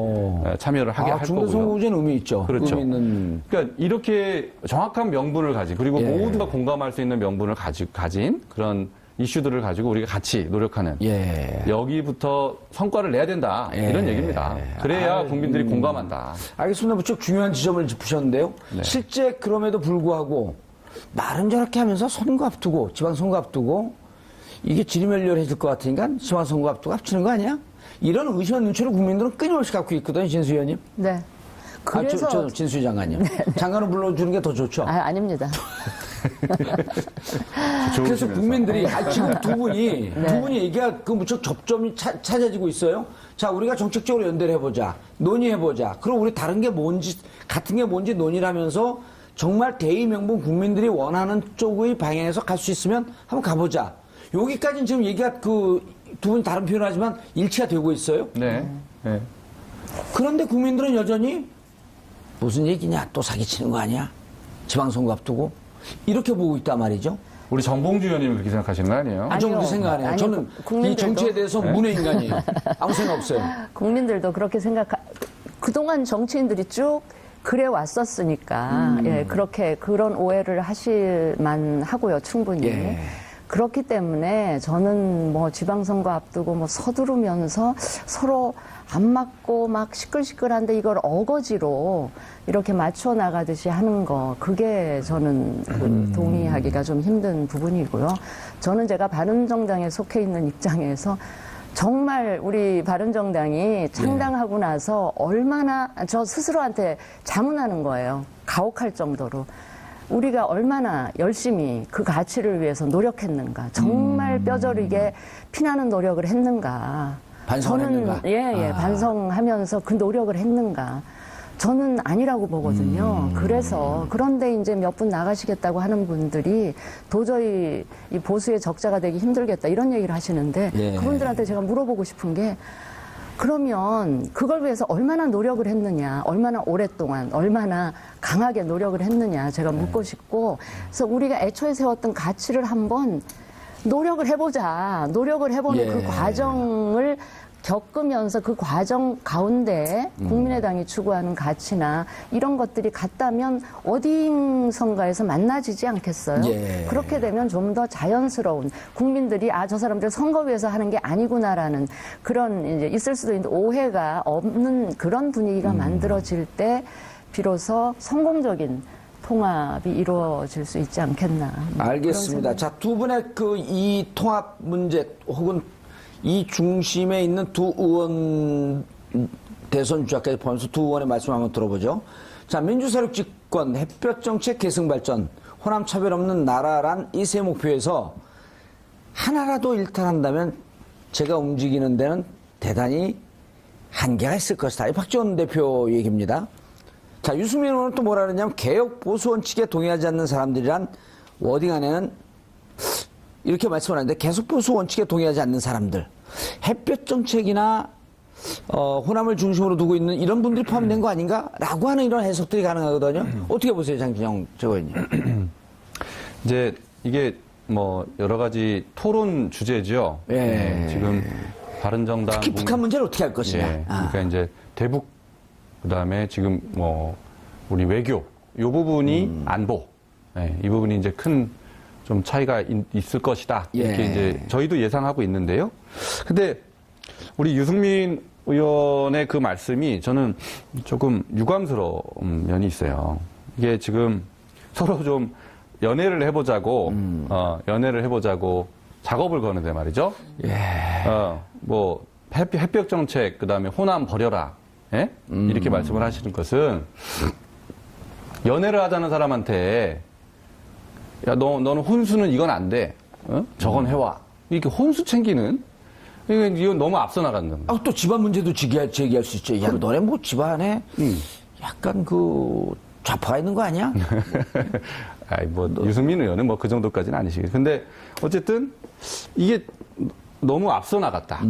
참여를 하게 할 거고요. 중대선거구제는 의미 있죠. 그렇죠. 의미 있는. 그러니까 이렇게 정확한 명분을 가진 그리고 예. 모두가 공감할 수 있는 명분을 가진 그런 이슈들을 가지고 우리가 같이 노력하는 예. 여기부터 성과를 내야 된다 예. 이런 얘기입니다. 그래야 국민들이 공감한다. 알겠습니다. 무척 중요한 지점을 짚으셨는데요. 네. 실제 그럼에도 불구하고 말은 저렇게 하면서 선거 앞두고 지방선거 앞두고 이게 지리멸렬해질 것 같으니까 지방선거 앞두고 합치는 거 아니야? 이런 의심한 눈초를 국민들은 끊임없이 갖고 있거든요. 진수 의원님. 네. 그래서 진수 장관님. 장관을 불러주는 게 더 좋죠. 아닙니다. 그래서 국민들이 지금 두 분이 얘기가 그 무척 접점이 찾아지고 있어요. 자, 우리가 정책적으로 연대를 해보자, 논의해보자. 그럼 우리 다른 게 뭔지 같은 게 뭔지 논의를 하면서 정말 대의 명분 국민들이 원하는 쪽의 방향에서 갈 수 있으면 한번 가보자. 여기까지는 지금 얘기가 두 분이 다른 표현을 하지만 일치가 되고 있어요. 네. 네. 그런데 국민들은 여전히 무슨 얘기냐, 또 사기치는 거 아니야? 지방선거 앞두고 이렇게 보고 있단 말이죠. 우리 정봉주 의원님은 그렇게 생각하시는 거 아니에요? 저는 그렇게 생각 안 해요. 아니요, 저는 이 정치에 대해서 문외 인간이에요. 아무 생각 없어요. 국민들도 그렇게 그동안 정치인들이 쭉 그래 왔었으니까, 예, 그런 오해를 하실만 하고요, 충분히. 예. 그렇기 때문에 저는 뭐 지방선거 앞두고 뭐 서두르면서 서로 안 맞고 막 시끌시끌한데 이걸 어거지로 이렇게 맞춰 나가듯이 하는 거, 그게 저는 동의하기가 좀 힘든 부분이고요. 저는 제가 바른정당에 속해 있는 입장에서 정말 우리 바른정당이 창당하고 나서 얼마나 저 스스로한테 자문하는 거예요. 가혹할 정도로. 우리가 얼마나 열심히 그 가치를 위해서 노력했는가. 정말 뼈저리게 피나는 노력을 했는가. 반성을 저는 했는가? 반성하면서 그 노력을 했는가. 저는 아니라고 보거든요. 그래서 그런데 이제 몇 분 나가시겠다고 하는 분들이 도저히 이 보수의 적자가 되기 힘들겠다 이런 얘기를 하시는데 예. 그분들한테 제가 물어보고 싶은 게 그러면 그걸 위해서 얼마나 노력을 했느냐, 얼마나 오랫동안, 얼마나 강하게 노력을 했느냐 제가 묻고 싶고, 그래서 우리가 애초에 세웠던 가치를 한번 노력을 해보자. 노력을 해보는 그 과정을 겪으면서 그 과정 가운데 국민의당이 추구하는 가치나 이런 것들이 같다면 어디선가에서 만나지지 않겠어요? 예. 그렇게 되면 좀 더 자연스러운 국민들이 저 사람들 선거위에서 하는 게 아니구나라는 그런 이제 있을 수도 있는 오해가 없는 그런 분위기가 만들어질 때 비로소 성공적인 통합이 이루어질 수 있지 않겠나. 알겠습니다. 자, 두 분의 이 통합 문제 혹은 이 중심에 있는 두 의원 대선 주자까지 포함해서 두 의원의 말씀 한번 들어보죠. 자, 민주세력 집권, 햇볕 정책 계승 발전, 호남 차별 없는 나라란 이 세 목표에서 하나라도 일탈한다면 제가 움직이는 데는 대단히 한계가 있을 것이다. 이 박지원 대표 얘기입니다. 자, 유승민 의원은 또 뭐라 그러냐면 개혁 보수 원칙에 동의하지 않는 사람들이란 워딩 안에는 이렇게 말씀을 하는데 계속 보수 원칙에 동의하지 않는 사람들, 햇볕 정책이나 호남을 중심으로 두고 있는 이런 분들이 포함된 거 아닌가라고 하는 이런 해석들이 가능하거든요. 어떻게 보세요, 장진영 최고위원님? 이제 이게 뭐 여러 가지 토론 주제죠. 예. 네, 지금 바른정당 특히 북한 문제를 어떻게 할 것이냐. 예, 그러니까 이제 대북 그다음에 지금 뭐 우리 외교 이 부분이 안보 이 부분이 이제 큰 좀 차이가 있을 것이다. 이렇게 예. 이제 저희도 예상하고 있는데요. 근데 우리 유승민 의원의 그 말씀이 저는 조금 유감스러운 면이 있어요. 이게 지금 서로 좀 연애를 해보자고 연애를 해보자고 작업을 거는데 말이죠. 예. 뭐 햇볕 정책 그다음에 호남 버려라. 예? 이렇게 말씀을 하시는 것은 연애를 하자는 사람한테 야, 너는 혼수는 이건 안 돼. 저건 해와. 이렇게 혼수 챙기는 이건 너무 앞서 나가는 겁니다. 또 집안 문제도 제기할 수 있죠. 야, 너네 뭐 집안에 약간 좌파가 있는 거 아니야? 아이, 유승민 의원은 그 정도까지는 아니시겠죠. 근데 어쨌든 이게 너무 앞서 나갔다.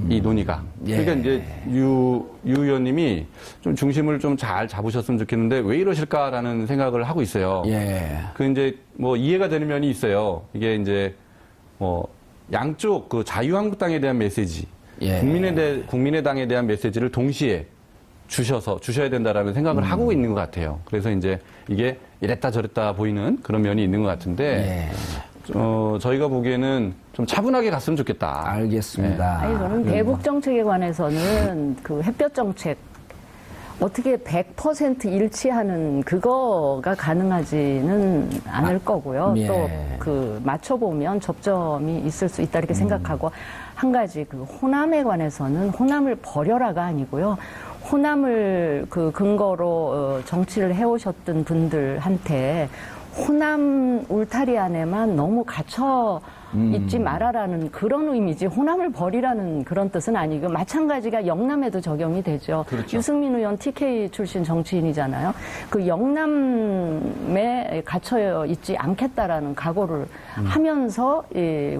이 논의가. 예. 그러니까 이제 유 의원님이 좀 중심을 좀 잘 잡으셨으면 좋겠는데 왜 이러실까라는 생각을 하고 있어요. 예. 이제 이해가 되는 면이 있어요. 이게 이제 양쪽 자유한국당에 대한 메시지, 예. 국민의당에 대한 메시지를 동시에 주셔야 된다라는 생각을 하고 있는 것 같아요. 그래서 이제 이게 이랬다 저랬다 보이는 그런 면이 있는 것 같은데, 저희가 보기에는 좀 차분하게 갔으면 좋겠다. 알겠습니다. 아니, 저는 대북 정책에 관해서는 그 햇볕 정책 어떻게 100% 일치하는 그거가 가능하지는 않을 거고요. 예. 또 맞춰보면 접점이 있을 수 있다 이렇게 생각하고 한 가지 호남에 관해서는 호남을 버려라가 아니고요. 호남을 근거로 정치를 해오셨던 분들한테 호남 울타리 안에만 너무 갇혀 있지 말아라는 그런 의미지 호남을 버리라는 그런 뜻은 아니고 마찬가지가 영남에도 적용이 되죠. 그렇죠. 유승민 의원 TK 출신 정치인이잖아요. 영남에 갇혀 있지 않겠다라는 각오를 하면서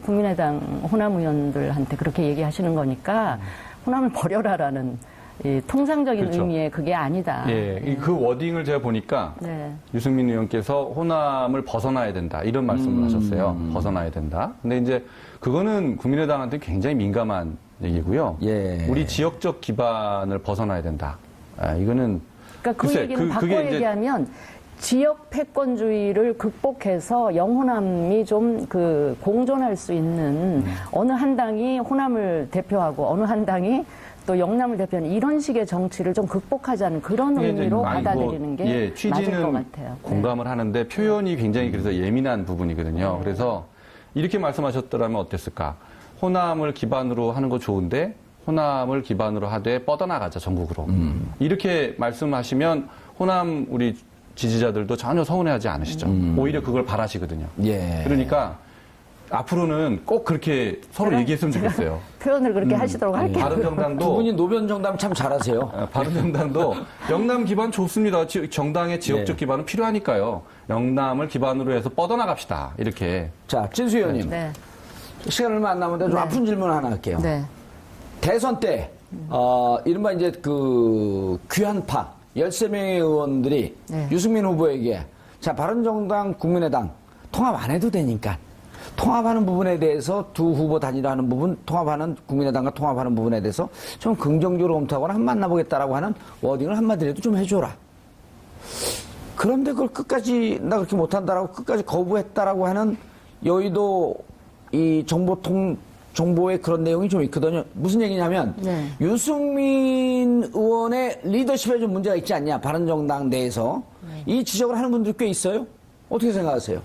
국민의당 호남 의원들한테 그렇게 얘기하시는 거니까 호남을 버려라라는 통상적인 그렇죠. 의미의 그게 아니다. 예, 그 워딩을 제가 보니까 네. 유승민 의원께서 호남을 벗어나야 된다 이런 말씀을 하셨어요. 벗어나야 된다. 근데 이제 그거는 국민의당한테 굉장히 민감한 얘기고요. 예. 우리 지역적 기반을 벗어나야 된다. 이거는 그러니까 그 글쎄, 얘기는 바꿔 그게 이제 얘기하면 지역 패권주의를 극복해서 영호남이 좀 공존할 수 있는 어느 한 당이 호남을 대표하고 어느 한 당이 또 영남을 대표하는 이런 식의 정치를 좀 극복하자는 그런 의미로 받아들이는 게 맞을 것 취지는 같아요. 공감을 하는데 표현이 굉장히 그래서 예민한 부분이거든요. 그래서 이렇게 말씀하셨더라면 어땠을까? 호남을 기반으로 하는 거 좋은데 호남을 기반으로 하되 뻗어나가자 전국으로. 이렇게 말씀하시면 호남 우리 지지자들도 전혀 서운해하지 않으시죠. 오히려 그걸 바라시거든요. 예. 그러니까 앞으로는 꼭 그렇게 서로 얘기했으면 좋겠어요. 표현을 그렇게 하시도록 할게요. 두 바른정당도 분이 노변 정담 참 잘하세요. 바른정당도 영남 기반 좋습니다. 정당의 지역적 기반은 필요하니까요. 영남을 기반으로 해서 뻗어나갑시다. 이렇게. 자, 진수 의원님. 네. 시간 얼마 안 남았는데 좀 아픈 질문 하나 할게요. 네. 대선 때, 이른바 이제 귀한파 13명의 의원들이 네. 유승민 후보에게 자, 바른정당, 국민의당 통합 안 해도 되니까 통합하는 부분에 대해서 두 후보 단일화하는 부분, 국민의당과 통합하는 부분에 대해서 좀 긍정적으로 검토하거나 한 만나보겠다라고 하는 워딩을 한마디라도 좀 해줘라. 그런데 그걸 끝까지 나 그렇게 못한다라고 끝까지 거부했다라고 하는 여의도 이 정보통 정보에 그런 내용이 좀 있거든요. 무슨 얘기냐면 네. 유승민 의원의 리더십에 좀 문제가 있지 않냐, 바른정당 내에서. 이 지적을 하는 분들이 꽤 있어요. 어떻게 생각하세요?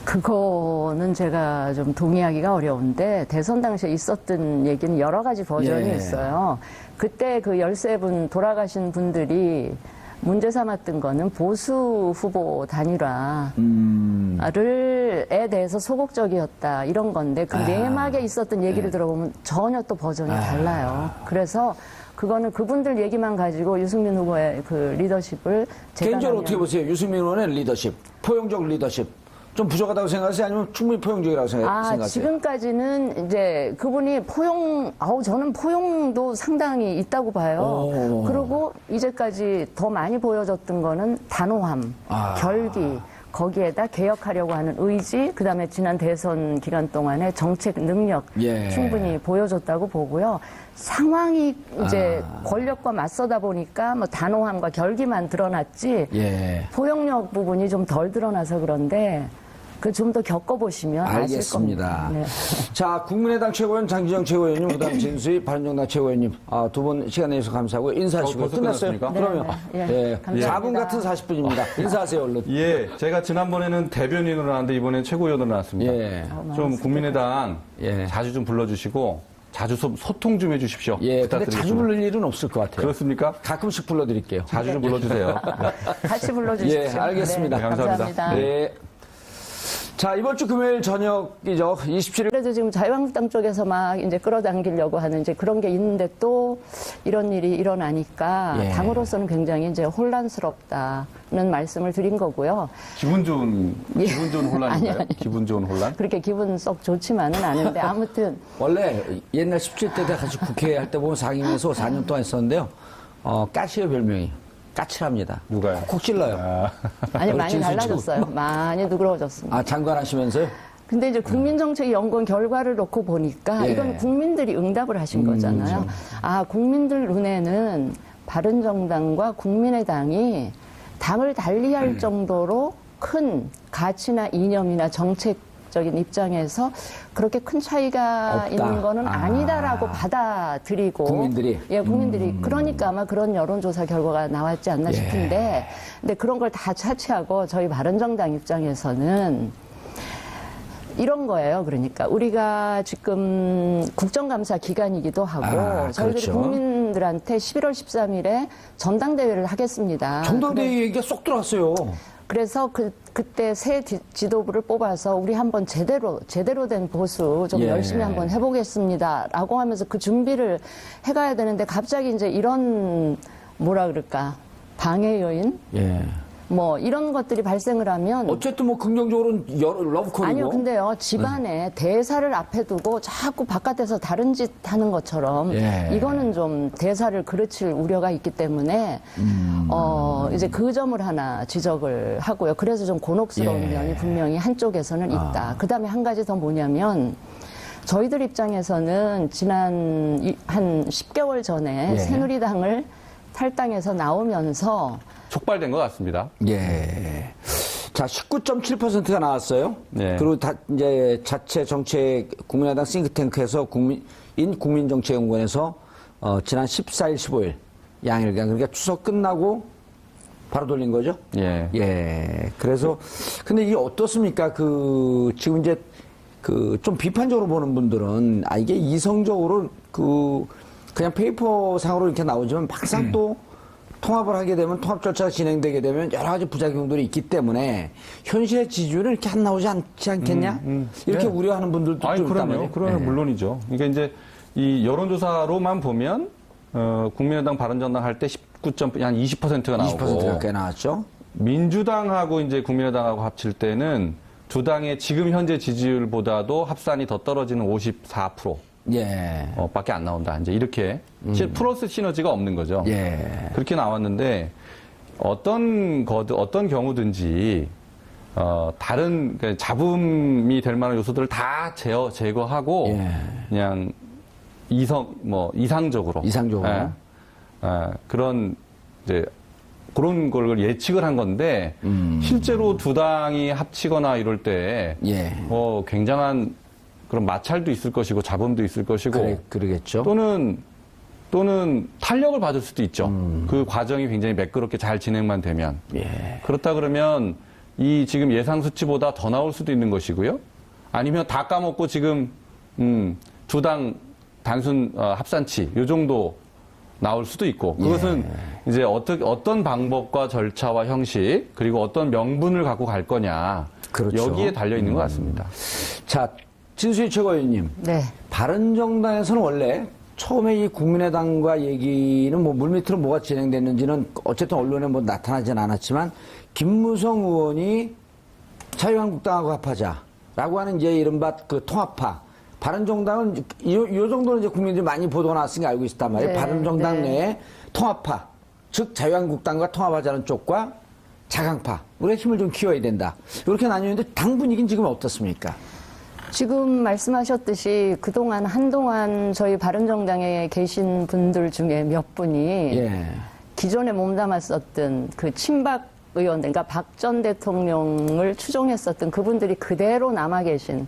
그거는 제가 좀 동의하기가 어려운데 대선 당시에 있었던 얘기는 여러 가지 버전이 예. 있어요. 그때 그 13분 돌아가신 분들이 문제 삼았던 거는 보수 후보 단일화를 에 대해서 소극적이었다 이런 건데 그 내막에 있었던 얘기를 들어보면 전혀 또 버전이 달라요. 그래서 그거는 그분들 얘기만 가지고 유승민 후보의 그 리더십을 개인적으로 재단하면 어떻게 보세요? 유승민 의원의 리더십, 포용적 리더십. 좀 부족하다고 생각하세요? 아니면 충분히 포용적이라고 생각하세요? 지금까지는 이제 그분이 저는 포용도 상당히 있다고 봐요. 그리고 이제까지 더 많이 보여줬던 거는 단호함, 결기, 거기에다 개혁하려고 하는 의지, 그 다음에 지난 대선 기간 동안의 정책 능력 예. 충분히 보여줬다고 보고요. 상황이 이제 권력과 맞서다 보니까 뭐 단호함과 결기만 드러났지, 예. 포용력 부분이 좀 덜 드러나서 그런데, 그 좀 더 겪어보시면 알겠습니다. 아실 겁니다. 네. 자, 국민의당 최고위원 장기정 최고위원님, 그다음 진수희 바른정당 최고위원님, 두 분 시간 내주셔서 감사하고 인사하시고 벌써 끝났어요. 끝났습니까? 그러면 네, 네. 예, 감사합니다. 4분 같은 40분입니다. 인사하세요, 얼른. 예, 제가 지난번에는 대변인으로 나왔는데 이번엔 최고위원으로 나왔습니다. 예. 좀 국민의당 예. 자주 좀 불러주시고 자주 소통 좀 해주십시오. 예, 근데 부탁드리겠습니다. 자주 부를 일은 없을 것 같아요. 그렇습니까? 가끔씩 불러드릴게요. 자주 좀 불러주세요. 같이 불러주십시오. 예, 알겠습니다. 네, 감사합니다. 감사합니다. 네. 자, 이번 주 금요일 저녁이죠. 27일. 그래도 지금 자유한국당 쪽에서 막 이제 끌어당기려고 하는 이제 그런 게 있는데 또 이런 일이 일어나니까 예. 당으로서는 굉장히 이제 혼란스럽다는 말씀을 드린 거고요. 기분 좋은 혼란인가요? 아니. 기분 좋은 혼란? 그렇게 기분 썩 좋지만은 않은데 아무튼 원래 옛날 17대 때 같이 국회 할 때 보면 상임위에서 4년 동안 했었는데요. 까치의 별명이 까칠합니다. 누가요? 콕 찔러요. 아니 많이 진수 달라졌어요. 많이 누그러졌습니다. 장관 하시면서요? 근데 이제 국민정책연구원 결과를 놓고 보니까 예. 이건 국민들이 응답을 하신 거잖아요. 국민들 눈에는 바른정당과 국민의당이 당을 달리할 정도로 큰 가치나 이념이나 정책적인 입장에서 그렇게 큰 차이가 없다. 있는 거는 아니다라고 받아들이고 국민들이? 국민들이 그러니까 아마 그런 여론조사 결과가 나왔지 않나 싶은데 근데 그런 걸 다 차치하고 저희 바른정당 입장에서는 이런 거예요. 그러니까 우리가 지금 국정감사 기간이기도 하고 저희들이 그렇죠. 국민들한테 11월 13일에 전당대회를 하겠습니다. 전당대회 얘기가 쏙 들어왔어요. 그래서 그때 새 지도부를 뽑아서 우리 한번 제대로 된 보수 좀 예. 열심히 한번 해보겠습니다라고 하면서 그 준비를 해가야 되는데 갑자기 이제 이런 뭐라 그럴까 방해 요인 예. 뭐 이런 것들이 발생을 하면 어쨌든 뭐 긍정적으로는 러브콜이고. 아니요, 근데요, 집안에 대사를 앞에 두고 자꾸 바깥에서 다른 짓 하는 것처럼 예. 이거는 좀 대사를 그르칠 우려가 있기 때문에 이제 그 점을 하나 지적을 하고요. 그래서 좀 곤혹스러운 예. 면이 분명히 한쪽에서는 있다. 그 다음에 한 가지 더 뭐냐면 저희들 입장에서는 지난 한 10개월 전에 예. 새누리당을 탈당해서 나오면서 촉발된 것 같습니다. 예. 자, 19.7%가 나왔어요. 네. 그리고 이제 자체 정책 국민의당 싱크탱크에서 국민정책연구원에서 지난 14일, 15일 양일간 그러니까 추석 끝나고 바로 돌린 거죠? 예. 예. 그래서 근데 이게 어떻습니까? 지금 이제 좀 비판적으로 보는 분들은 이게 이성적으로 그냥 페이퍼상으로 이렇게 나오지만 막상 또 통합을 하게 되면 통합 절차가 진행되게 되면 여러 가지 부작용들이 있기 때문에 현실의 지지율은 이렇게 안 나오지 않지 않겠냐? 이렇게 네. 우려하는 분들도 좀 있단 말이에요. 그러면 예. 물론이죠. 그러니까 이제 이 여론조사로만 보면 국민의당 바른정당 할 때 19한 20%가 나오고 20%가 꽤 나왔죠. 민주당하고 이제 국민의당하고 합칠 때는 두 당의 지금 현재 지지율보다도 합산이 더 떨어지는 54%. 예. 밖에 안 나온다. 이제 이렇게 플러스 시너지가 없는 거죠. 예. 그렇게 나왔는데 어떤 경우든지 다른 그러니까 잡음이 될 만한 요소들을 다 제거하고 예. 그냥 이상적으로 그런 이제 그런 걸 예측을 한 건데 실제로 두 당이 합치거나 이럴 때 예. 굉장한 그런 마찰도 있을 것이고 잡음도 있을 것이고 그러겠죠. 또는 탄력을 받을 수도 있죠. 그 과정이 굉장히 매끄럽게 잘 진행만 되면. 예. 그렇다 그러면 이 지금 예상 수치보다 더 나올 수도 있는 것이고요. 아니면 다 까먹고 지금 두 당 단순 합산치 요 정도 나올 수도 있고 그것은 이제 어떤 방법과 절차와 형식 그리고 어떤 명분을 갖고 갈 거냐 그렇죠. 여기에 달려 있는 것 같습니다. 자, 진수희 최고위원님. 네. 바른정당에서는 원래 처음에 이 국민의당과 얘기는 뭐 물밑으로 뭐가 진행됐는지는 어쨌든 언론에 뭐 나타나진 않았지만 김무성 의원이 자유한국당하고 합하자라고 하는 이제 이른바 그 통합파. 바른정당은 요 정도는 이제 국민들이 많이 보도가 나왔으니까 알고 있었단 말이에요. 네, 바른정당 네. 내에 통합파, 즉 자유한국당과 통합하자는 쪽과 자강파, 우리가 힘을 좀 키워야 된다. 이렇게 나뉘는데 당 분위기는 지금 어떻습니까? 지금 말씀하셨듯이 그동안 한동안 저희 바른정당에 계신 분들 중에 몇 분이 예. 기존에 몸담았었던 그 친박 의원들, 그러니까 박 전 대통령을 추종했었던 그분들이 그대로 남아 계신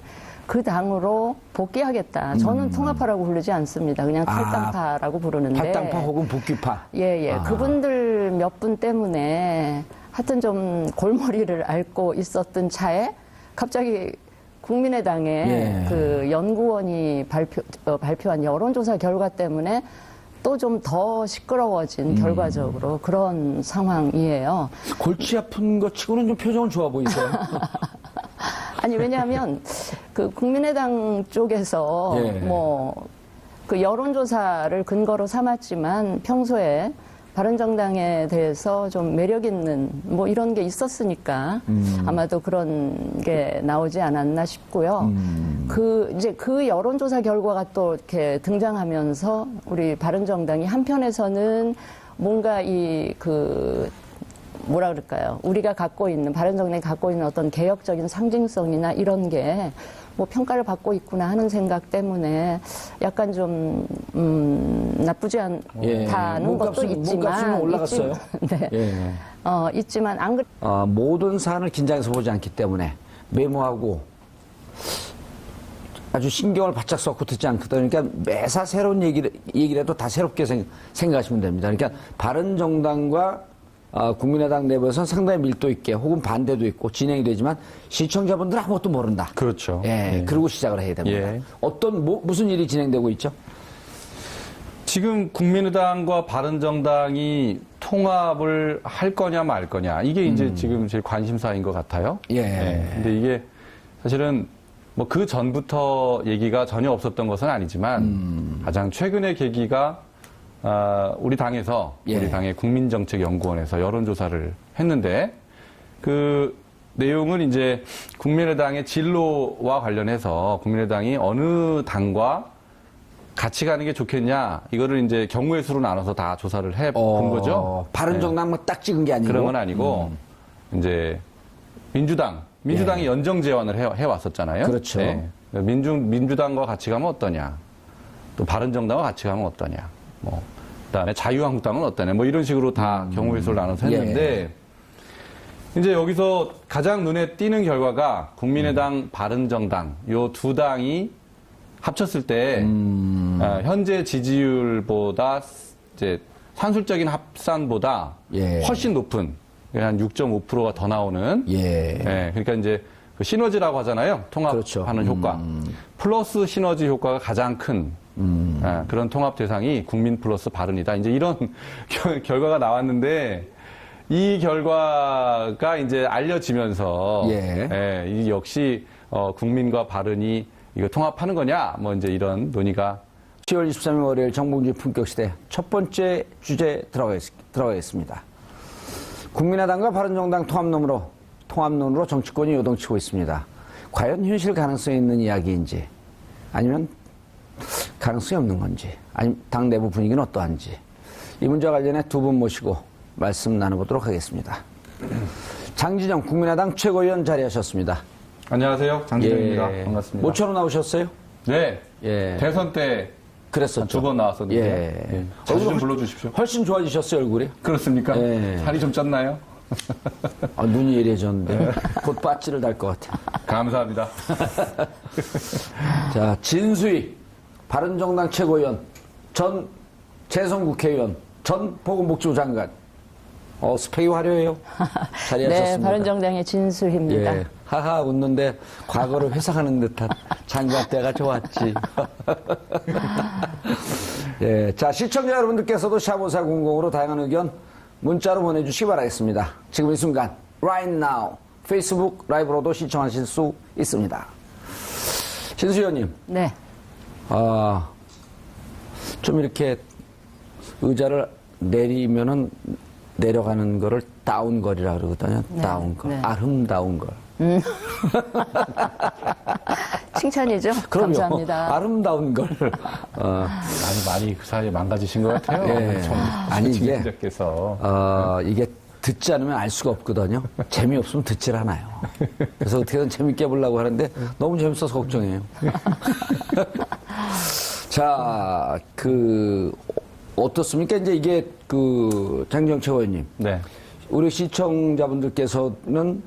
그 당으로 복귀하겠다. 저는 통합파라고 부르지 않습니다. 그냥 탈당파라고 부르는데. 탈당파 혹은 복귀파. 예. 그분들 몇 분 때문에 하여튼 좀 골머리를 앓고 있었던 차에 갑자기 국민의당의 그 연구원이 발표한 여론조사 결과 때문에 또 좀 더 시끄러워진 결과적으로 그런 상황이에요. 골치 아픈 것 치고는 좀 표정은 좋아 보이세요. 아니, 왜냐하면 그 국민의당 쪽에서 뭐 그 여론조사를 근거로 삼았지만 평소에 바른정당에 대해서 좀 매력 있는 뭐 이런 게 있었으니까 아마도 그런 게 나오지 않았나 싶고요. 이제 그 여론조사 결과가 또 이렇게 등장하면서 우리 바른정당이 한편에서는 뭔가 뭐라 그럴까요? 우리가 갖고 있는, 바른정당이 갖고 있는 어떤 개혁적인 상징성이나 이런 게 뭐 평가를 받고 있구나 하는 생각 때문에 약간 좀, 나쁘지 않다는 것도 있지만. 몸값은 올라갔어요. 네. 있지만 안 그래. 모든 사안을 긴장해서 보지 않기 때문에 메모하고 아주 신경을 바짝 쏟고 듣지 않거든요. 그러니까 매사 새로운 얘기를 해도 다 새롭게 생각하시면 됩니다. 그러니까 바른정당과 국민의당 내부에서는 상당히 밀도 있게 혹은 반대도 있고 진행이 되지만 시청자분들은 아무것도 모른다. 그렇죠. 예, 그리고 시작을 해야 됩니다. 무슨 일이 진행되고 있죠? 지금 국민의당과 바른정당이 통합을 할 거냐 말 거냐 이게 이제 지금 제일 관심사인 것 같아요. 근데 이게 사실은 뭐 그 전부터 얘기가 전혀 없었던 것은 아니지만 가장 최근의 계기가 우리 당에서 우리 당의 국민정책연구원에서 여론조사를 했는데 그 내용은 이제 국민의당의 진로와 관련해서 국민의당이 어느 당과 같이 가는 게 좋겠냐 이거를 이제 경우의 수로 나눠서 다 조사를 해본 거죠. 바른정당만 딱 찍은 게 아니고 그런 건 아니고 이제 민주당이 연정 제안을 해왔었잖아요. 그렇죠. 민주당과 같이 가면 어떠냐, 또 바른정당과 같이 가면 어떠냐. 그다음에 자유한국당은 어떠냐, 뭐 이런 식으로 다 경우의 수를 나눠서 했는데, 이제 여기서 가장 눈에 띄는 결과가 국민의당, 바른정당, 요 두 당이 합쳤을 때, 현재 지지율보다, 이제 산술적인 합산보다 훨씬 높은, 한 6.5%가 더 나오는, 그러니까 이제 그 시너지라고 하잖아요. 통합하는 효과. 플러스 시너지 효과가 가장 큰, 그런 통합 대상이 국민 플러스 바른이다. 이제 이런 결과가 나왔는데 이 결과가 이제 알려지면서 이 역시 국민과 바른이 이거 통합하는 거냐? 뭐 이제 이런 논의가 10월 23일 월요일 정봉주의 품격시대 첫 번째 주제 들어가겠습니다. 국민의당과 바른정당 통합론으로 정치권이 요동치고 있습니다. 과연 현실 가능성이 있는 이야기인지 아니면 가능성이 없는 건지, 아니면 당 내부 분위기는 어떠한지, 이 문제와 관련해 두 분 모시고 말씀 나눠보도록 하겠습니다. 장진영 국민의당 최고위원 자리하셨습니다. 안녕하세요. 장진영입니다. 반갑습니다. 모처럼 나오셨어요? 네. 대선 때 그랬었죠. 2번 나왔었는데 자주 좀 불러주십시오. 훨씬 좋아지셨어요, 얼굴이? 그렇습니까? 살이 좀 쪘나요? 눈이 예리해졌는데 곧 빠찌를 달 것 같아. 감사합니다. 자, 진수희 바른정당 최고위원, 전 재선국회의원, 전 보건복지부 장관. 스펙이 화려해요. 자리하셨습니다. 네, 바른정당의 진수희입니다. 예, 하하 웃는데 과거를 회상하는 듯한 장관 때가 좋았지. 예, 자, 시청자 여러분들께서도 샵5400으로 다양한 의견 문자로 보내주시기 바라겠습니다. 지금 이 순간 right now 페이스북 라이브로도 시청하실 수 있습니다. 진수 의원님, 네. 좀 이렇게 의자를 내리면은 내려가는 거를 다운걸이라 그러거든요. 네, 다운걸. 네. 아름다운 걸. 칭찬이죠? 그럼요. 감사합니다. 아름다운 걸. 많이 그 사이에 망가지신 것 같아요. 예. 아니, 이게, 진행자께서. 이게 듣지 않으면 알 수가 없거든요. 재미없으면 듣질 않아요. 그래서 어떻게든 재밌게 해보려고 하는데 너무 재밌어서 걱정해요. 자, 어떻습니까? 이제 이게 장정채 의원님. 네. 우리 시청자분들께서는